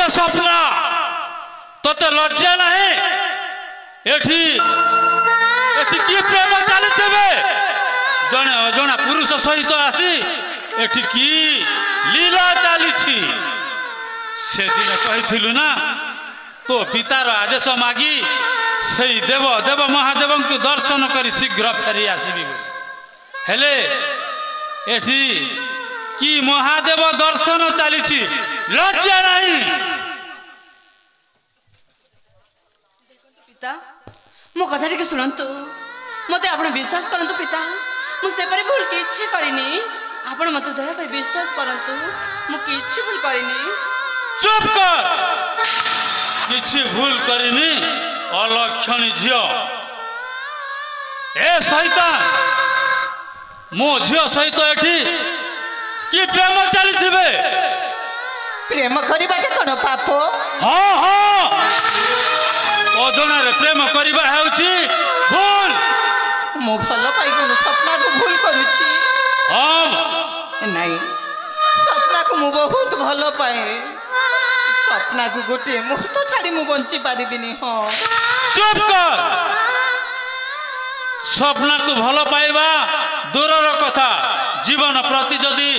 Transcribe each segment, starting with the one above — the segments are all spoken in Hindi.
झील सपना तोते लज्जा नहीं एठी एठी की प्रेम चली जड़े अजना पुरुष सहित आसी एठी की लीला चली से दिन कही ना तो पितार आदेश मागी से देव देव महादेव को दर्शन कर शीघ्र फेरी आसबी हेले एठी कि महादेव दर्शन चली लज्जा नहीं पिता मो कथा टिके शुणु मत आप विश्वास करंतु पिता मुझे भूल किसी करनी आप मत दया कर विश्वास करंतु मु किसी भूल करनी चुप कर किसी भूल करनी अलक्षणी झील ए शैतान मो झील सहित एठी कि प्रेम चली प्रेम करवा कौन पाप हाँ हाँ अजनारे प्रेम करवा भूल मु भल पाई सपना को भूल करुची नहीं सपना को मु बहुत भल पाए सपना को गोटे मुहूर्त छाड़ी मु बंची पारिबिनी हाँ चुप कर सपना को भल पाइबा दूरर कथा जीवन प्रति जदि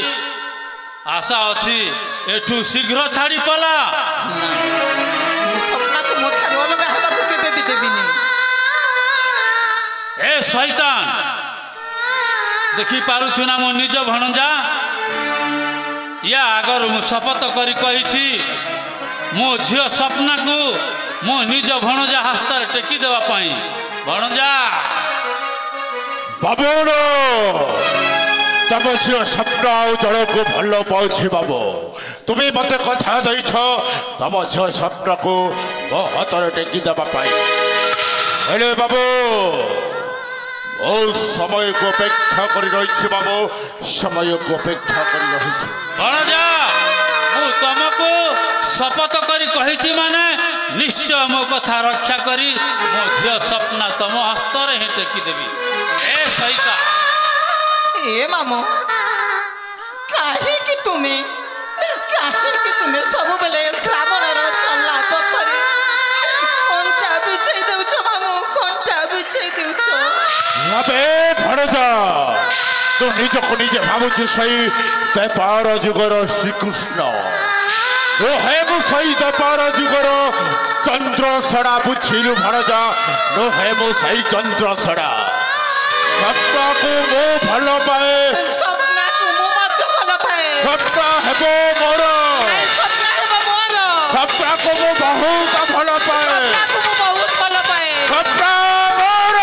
आशा अच्छी एठू शीघ्र छाड़ी पला सपना को मोठार अलग हवा को केबे भी देबिनी ए शैतान देखी पारुछु ना मो निज भणजा या आगर मु शपथ करी कहिछि मो झियो सपना को मो निज भणजा हाथ टेकी देवा पाई भणजा बाबूण तम झील सपना जल को भल पाऊँ बाबू तुम्हें मत कथा दे तम झील सपना को मो हाथ टेकी देवाई हेले बाबू बहुत समय को अपेक्षा कर रही बाबू समय को अपेक्षा कर रही भणजा मु तुमको शपथ करी कहिछि माने निश्चय मो कथा रक्षा करी मो झियो सपना तुम हस्त रे टेकी देवी ए सैता ए मामो काहे कि तुम्हें सब बेले श्रावण चला पथरे कंटा बिछाई देउछ मामो कंटा बिछाई देउछ अबे भणजा तू निज को निजे भावुछु सही तेपार जुगर श्रीकृष्ण हे मु सही तेपार जुगर चंद्र सड़ा बुझिलु भणजा नो हे मु सही चंद्र सड़ा सपना को मो भल पाए सपना को मो मत भल पाए सपना हेबो मोर सपना हेबो मोर सपना को मो बहुत भल पाए सपना को मो बहुत भल पाए सपना मोर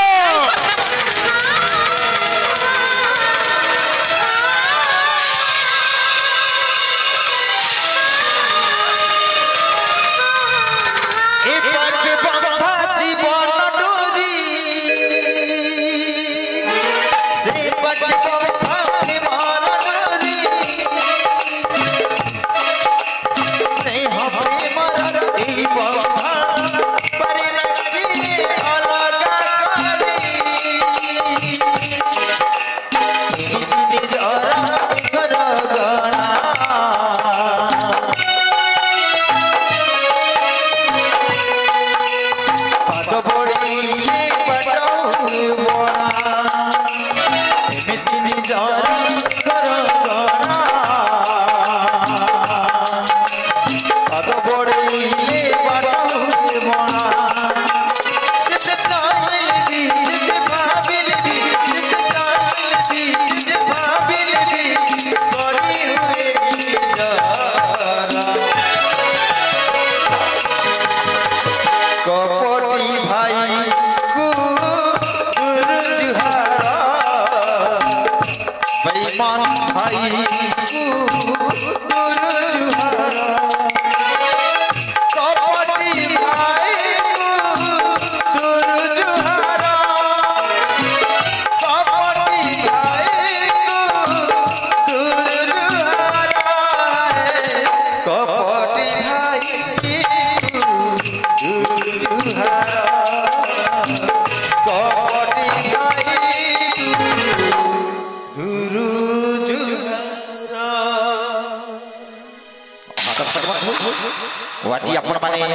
आज आपण माने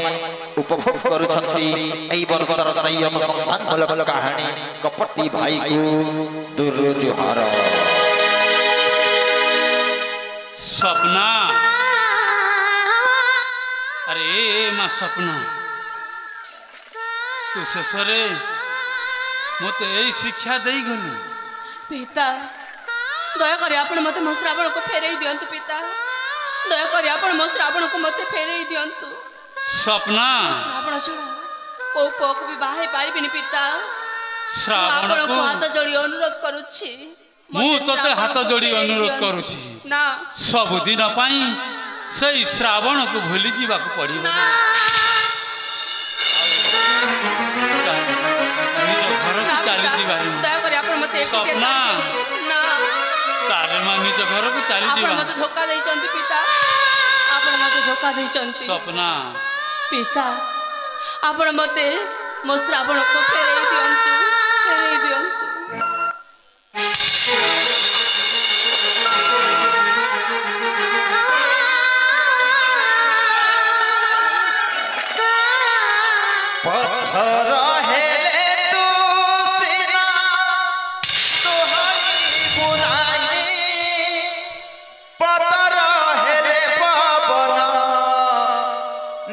उपभोग करूछंती एई वर्षर सही अनुसंधान मूलक कहानी कपटी भाई को दुर्जुहार। सपना अरे माँ सपना तू शेषरे मत यही शिक्षा दे गलु पिता दयाकोरी आपण मते मो श्रावण को फेरई दियंतु पिता दयाकोरी आपण मो श्रावण को मते फेरई दियंतु सपना श्रावण छोड़ा को को भी बाहे पारिबिनी पिता श्रावण को हाथ जोड़ी अनुरोध करूछि मु तते हाथ जोड़ी अनुरोध करूछि ना सब दिन पाई सही श्रावण को भूली जीवा को पड़िबो चली जीवारी दयाकोरी आपण मते सपना ना तारे मा निज घर को चली जीवा आपण मते धोखा दैचंती पिता आपण मते धोखा दैचंती सपना पिता आपण मते मो श्रावण को फेरई दियंतु पत्थर हेले तू सिना तोहरी बुनाई पत्थर हेले पवन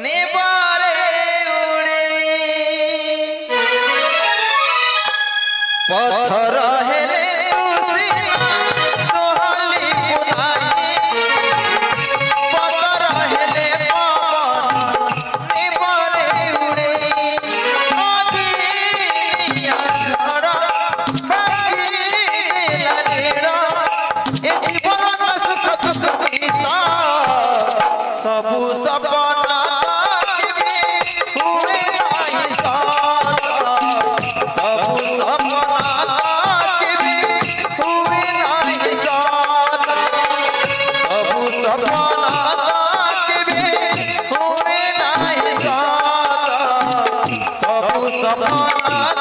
निबारे उड़े पत्थर हेले तू सिना तोहरी बुनाई पत्थर हेले पवन निबारे उड़े सबु सपना हुए नहीं साथ सबु सपना हुए नहीं साथ सबु सपना हुए नहीं साथ सबु सपना